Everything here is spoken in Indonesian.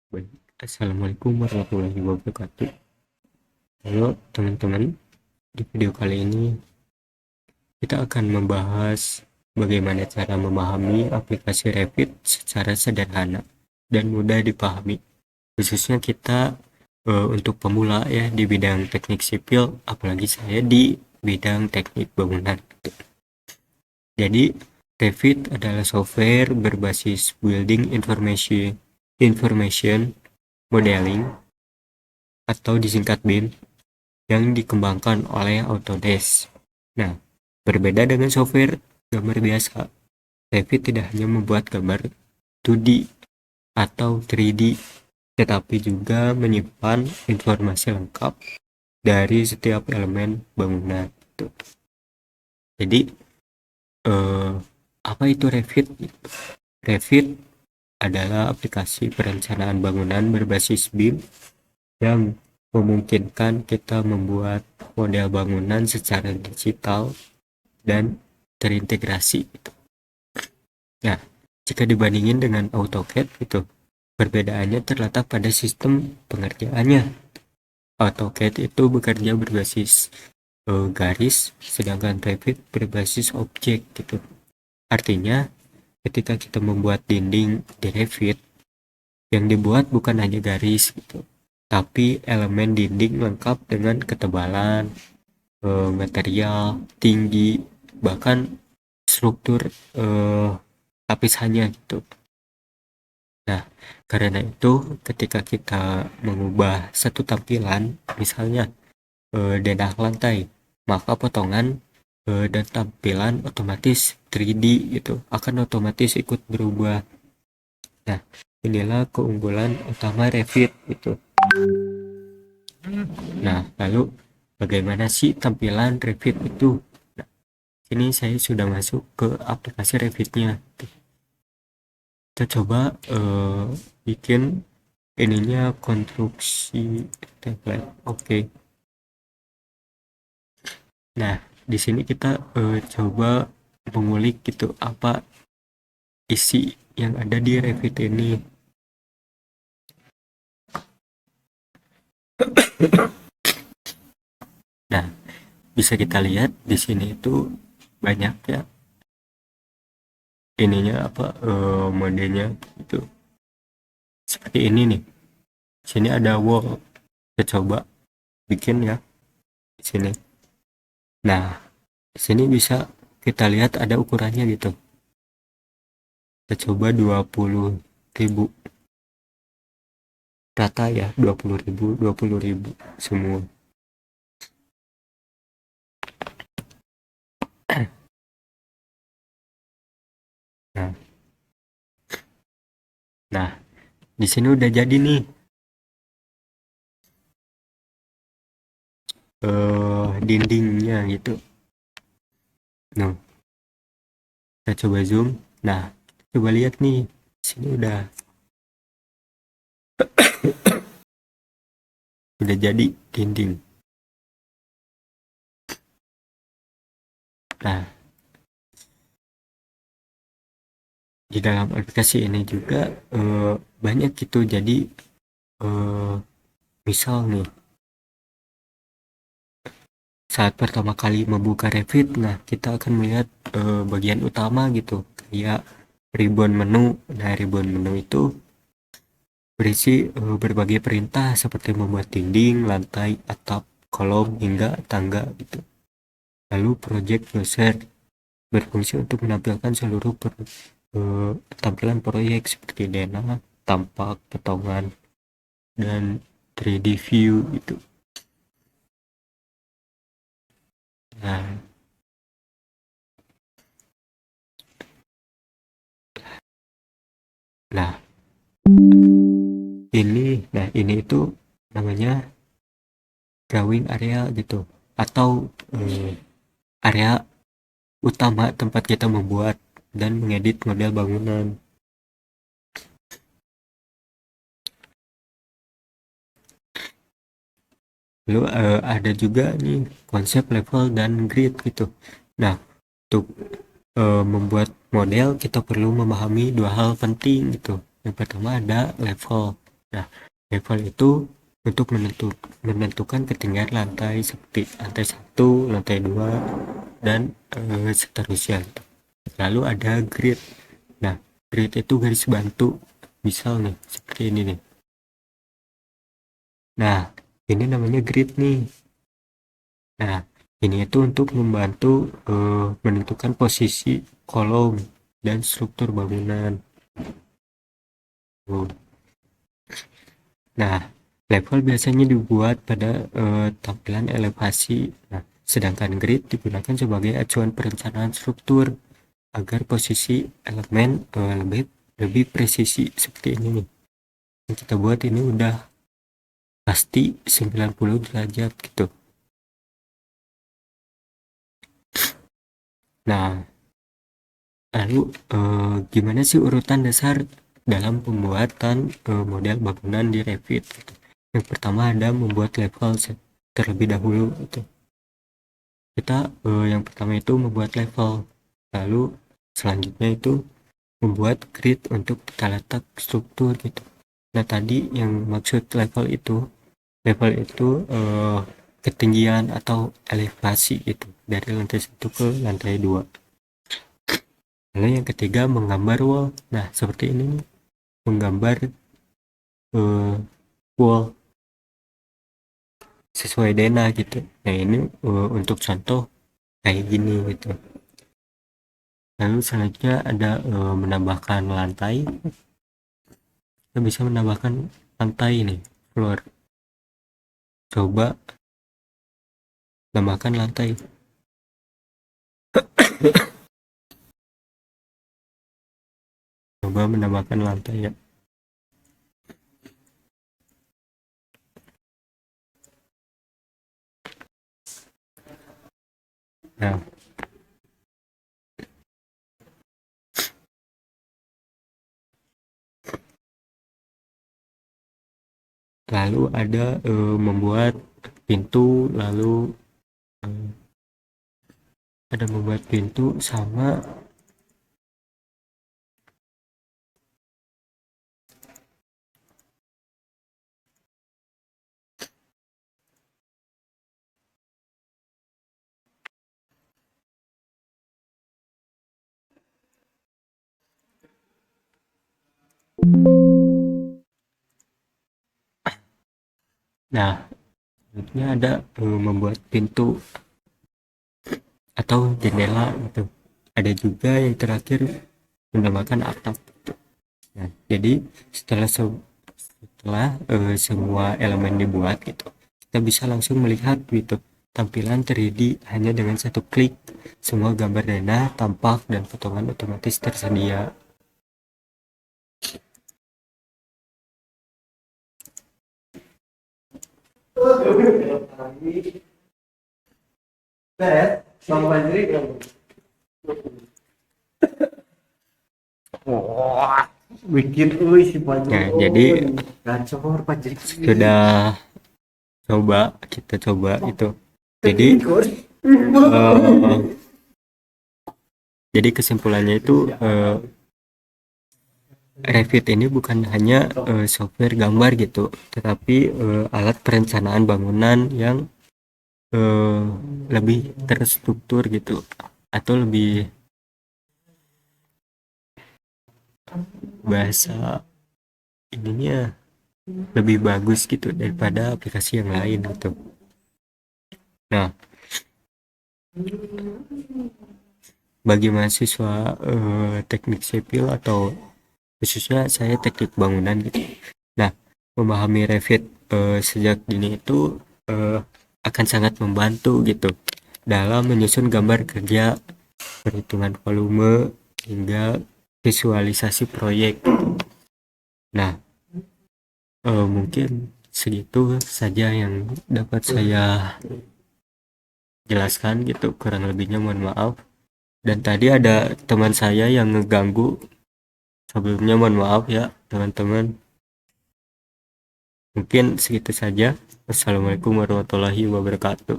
Baik. Assalamualaikum warahmatullahi wabarakatuh. Halo teman-teman, di video kali ini kita akan membahas bagaimana cara memahami aplikasi Revit secara sederhana dan mudah dipahami. Khususnya kita untuk pemula ya di bidang teknik sipil, apalagi saya di bidang teknik bangunan. Jadi Revit adalah software berbasis Building Information Modeling atau disingkat BIM yang dikembangkan oleh Autodesk. Nah, berbeda dengan software gambar biasa, Revit tidak hanya membuat gambar 2D atau 3D, tetapi juga menyimpan informasi lengkap dari setiap elemen bangunan. Jadi, apa itu Revit? Revit adalah aplikasi perencanaan bangunan berbasis BIM yang memungkinkan kita membuat model bangunan secara digital dan terintegrasi. Nah, jika dibandingin dengan AutoCAD itu, perbedaannya terletak pada sistem pengerjaannya. AutoCAD itu bekerja berbasis garis, sedangkan Revit berbasis objek gitu. Artinya, ketika kita membuat dinding di Revit, yang dibuat bukan hanya garis gitu, tapi elemen dinding lengkap dengan ketebalan, material, tinggi, bahkan struktur lapisannya gitu. Nah, karena itu ketika kita mengubah satu tampilan, misalnya denah lantai, maka potongan dan tampilan otomatis 3D gitu, akan otomatis ikut berubah. Nah, inilah keunggulan utama Revit gitu. Nah, lalu bagaimana sih tampilan Revit itu? Nah, ini saya sudah masuk ke aplikasi Revitnya. Kita coba bikin ininya konstruksi template. Oke. Nah, di sini kita coba mengulik gitu apa isi yang ada di Revit ini. Nah, bisa kita lihat di sini itu banyak ya ininya apa modenya itu seperti ini nih. Sini ada wall. Kita coba bikin ya di sini. Nah, di sini bisa kita lihat ada ukurannya gitu. Kita coba 20.000 rata ya, 20.000 semua. Nah, nah di sini udah jadi nih dindingnya gitu. Nah, kita coba zoom. Nah, coba lihat nih. Sini udah jadi dinding. Nah, di dalam aplikasi ini juga banyak gitu. Jadi misal nih saat pertama kali membuka Revit, nah kita akan melihat bagian utama gitu, kayak ribbon menu. Nah, ribbon menu itu berisi berbagai perintah seperti membuat dinding, lantai, atap, kolom, hingga tangga gitu. Lalu project browser berfungsi untuk menampilkan seluruh tampilan proyek seperti denah, tampak, potongan, dan 3D view gitu. Nah, nah ini itu namanya drawing area gitu, atau area utama tempat kita membuat dan mengedit model bangunan. Lalu ada juga nih konsep level dan grid gitu. Nah, untuk membuat model kita perlu memahami dua hal penting gitu. Yang pertama ada level. Nah, level itu untuk menentukan ketinggian lantai seperti lantai 1, lantai 2, dan seterusnya. Lalu ada grid. Nah, grid itu garis bantu. Misal nih, seperti ini nih. Nah, ini namanya grid nih. Nah, ini itu untuk membantu menentukan posisi kolom dan struktur bangunan. Tuh. Nah, level biasanya dibuat pada tampilan elevasi. Nah, sedangkan grid digunakan sebagai acuan perencanaan struktur agar posisi elemen lebih lebih presisi seperti ini nih. Yang kita buat ini udah pasti 90 derajat gitu. Nah, lalu gimana sih urutan dasar dalam pembuatan model bangunan di Revit gitu. Yang pertama ada membuat level terlebih dahulu gitu. Kita yang pertama itu membuat level, lalu selanjutnya itu membuat grid untuk tata letak struktur gitu. Nah, tadi yang maksud level itu ketinggian atau elevasi gitu dari lantai 1 ke lantai 2. Lalu yang ketiga menggambar wall. Nah, seperti ini nih, menggambar wall sesuai denah gitu. Nah, ini untuk contoh kayak gini gitu. Lalu selanjutnya ada menambahkan lantai. Kita bisa menambahkan lantai nih, floor. Coba tambahkan lantai. Coba menambahkan lantai ya. Nah, lalu ada membuat pintu, lalu eh, ada membuat pintu sama nah selanjutnya ada membuat pintu atau jendela gitu. Ada juga yang terakhir menambahkan atap. Nah, jadi setelah semua elemen dibuat gitu, kita bisa langsung melihat gitu tampilan 3D hanya dengan satu klik. Semua gambar denah, tampak, dan potongan otomatis tersedia. Bikin si Panji. Nah, jadi Gacor Panji. sudah kita coba itu. Jadi jadi kesimpulannya itu Revit ini bukan hanya software gambar gitu, tetapi alat perencanaan bangunan yang eh, lebih terstruktur gitu, atau lebih bahasa ininya lebih bagus gitu daripada aplikasi yang lain gitu. Nah, bagi mahasiswa teknik sipil atau khususnya saya teknik bangunan gitu. Nah, memahami Revit sejak dini itu eh, akan sangat membantu gitu dalam menyusun gambar kerja, perhitungan volume, hingga visualisasi proyek. Nah, mungkin segitu saja yang dapat saya jelaskan gitu, kurang lebihnya mohon maaf. Dan tadi ada teman saya yang ngeganggu, sebelumnya mohon maaf ya teman-teman. Mungkin segitu saja. Wassalamualaikum warahmatullahi wabarakatuh.